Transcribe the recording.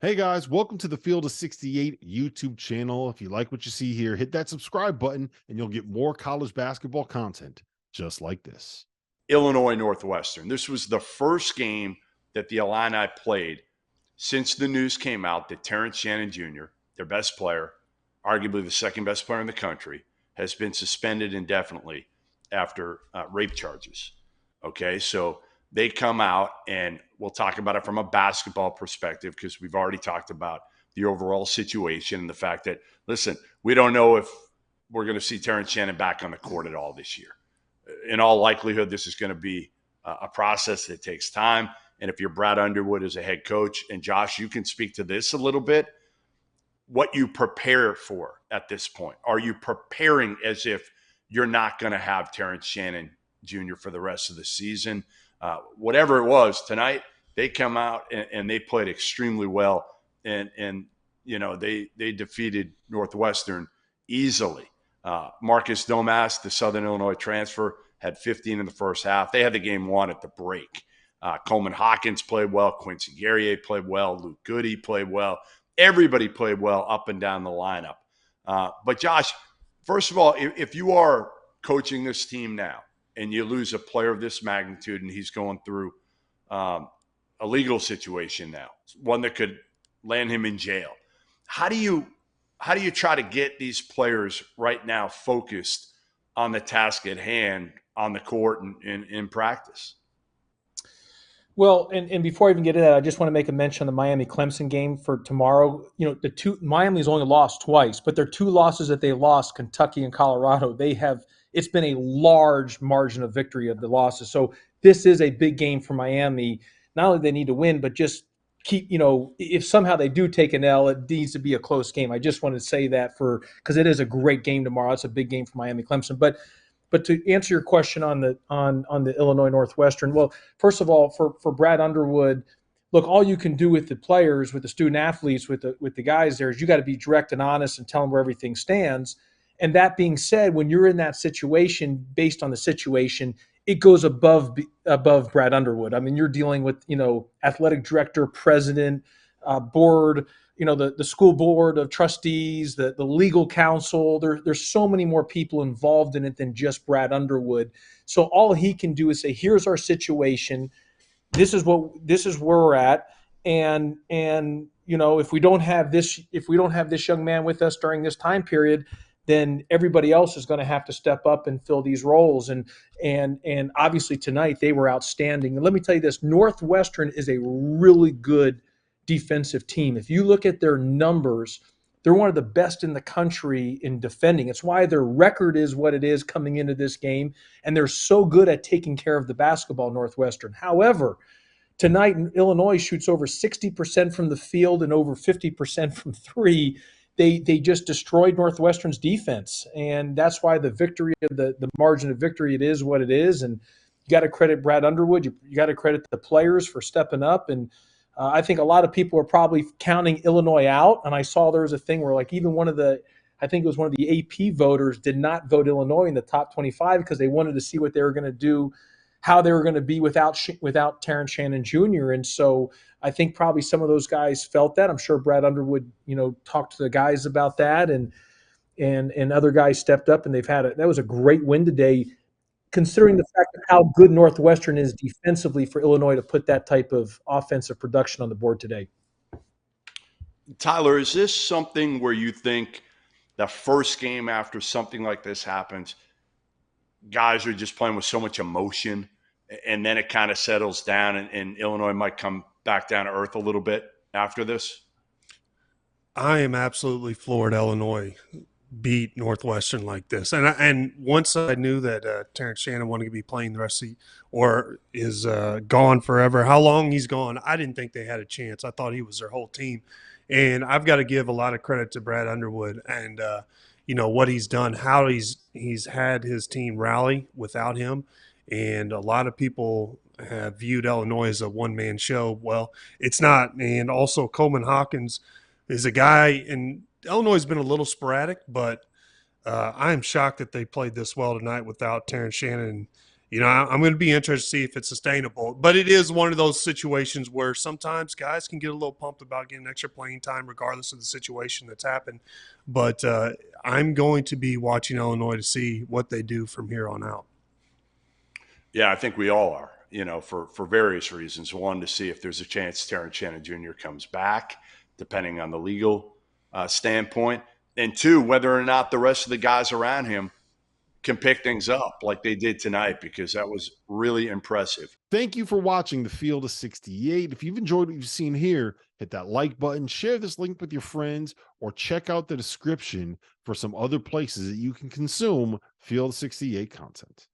Hey guys, welcome to the Field of 68 YouTube channel. If you like what you see here, hit that subscribe button and you'll get more college basketball content just like this. Illinois Northwestern. This was the first game that the Illini played since the news came out that Terrence Shannon Jr., their best player, arguably the second best player in the country, has been suspended indefinitely after rape charges. Okay, so they come out, and we'll talk about it from a basketball perspective because we've already talked about the overall situation and the fact that, listen, we don't know if we're going to see Terrence Shannon back on the court at all this year. In all likelihood, this is going to be a process that takes time. And if you're Brad Underwood as a head coach, and Josh, you can speak to this a little bit, what you prepare for at this point. Are you preparing as if you're not going to have Terrence Shannon Jr. for the rest of the season? Whatever it was tonight, they come out and they played extremely well. And you know, they defeated Northwestern easily. Marcus Domas, the Southern Illinois transfer, had 15 in the first half. They had the game won at the break. Coleman Hawkins played well. Quincy Guerrier played well. Luke Goody played well. Everybody played well up and down the lineup. But Josh, first of all, if you are coaching this team now and you lose a player of this magnitude and he's going through a legal situation now, one that could land him in jail, how do you try to get these players right now focused on the task at hand on the court and in practice? Well, and before I even get into that, I just want to make a mention on the Miami Clemson game for tomorrow. You know, the two Miami's only lost twice, but their two losses that they lost, Kentucky and Colorado, it's been a large margin of victory of the losses. So this is a big game for Miami. Not only they need to win, but just keep, if somehow they do take an L, it needs to be a close game. I just wanted to say that because it is a great game tomorrow. It's a big game for Miami Clemson. But to answer your question on the Illinois Northwestern, well, first of all, for Brad Underwood, look, all you can do with the players, with the student athletes, with the guys there is you got to be direct and honest and tell them where everything stands. And that being said, when you're in that situation, based on the situation, it goes above Brad Underwood. I mean, you're dealing with athletic director, president, board, the school board of trustees, the legal counsel. There's so many more people involved in it than just Brad Underwood. So all he can do is say, here's our situation. This is where we're at. And if we don't have this young man with us during this time period, then everybody else is going to have to step up and fill these roles. And obviously tonight they were outstanding. And let me tell you this, Northwestern is a really good defensive team. If you look at their numbers, they're one of the best in the country in defending. It's why their record is what it is coming into this game, and they're so good at taking care of the basketball, Northwestern. However, tonight Illinois shoots over 60% from the field and over 50% from three. They just destroyed Northwestern's defense, and that's why the victory, the margin of victory, it is what it is. And you got to credit Brad Underwood. You got to credit the players for stepping up. And I think a lot of people are probably counting Illinois out. And I saw there was a thing where even I think it was one of the AP voters did not vote Illinois in the top 25 because they wanted to see what they were going to do, how they were going to be without Terrence Shannon Jr. And so I think probably some of those guys felt that. I'm sure Brad Underwood, talked to the guys about that, and other guys stepped up, and that was a great win today, considering the fact of how good Northwestern is defensively for Illinois to put that type of offensive production on the board today. Tyler, is this something where you think the first game after something like this happens, guys are just playing with so much emotion, and then it kind of settles down, and Illinois might come back down to earth a little bit after this? I am absolutely floored Illinois beat Northwestern like this. And once I knew that Terrence Shannon wanted to be playing the rest of or is gone forever, how long he's gone, I didn't think they had a chance. I thought he was their whole team. And I've got to give a lot of credit to Brad Underwood and what he's done, how he's had his team rally without him. And a lot of people have viewed Illinois as a one-man show. Well, it's not. And also Coleman Hawkins is a guy, and Illinois has been a little sporadic, but I am shocked that they played this well tonight without Terrence Shannon I'm going to be interested to see if it's sustainable. But it is one of those situations where sometimes guys can get a little pumped about getting extra playing time regardless of the situation that's happened. But I'm going to be watching Illinois to see what they do from here on out. Yeah, I think we all are, for various reasons. One, to see if there's a chance Terrence Shannon Jr. comes back, depending on the legal standpoint. And two, whether or not the rest of the guys around him can pick things up like they did tonight, because that was really impressive. Thank you for watching the Field of 68. If you've enjoyed what you've seen here, hit that like button, share this link with your friends, or check out the description for some other places that you can consume Field of 68 content.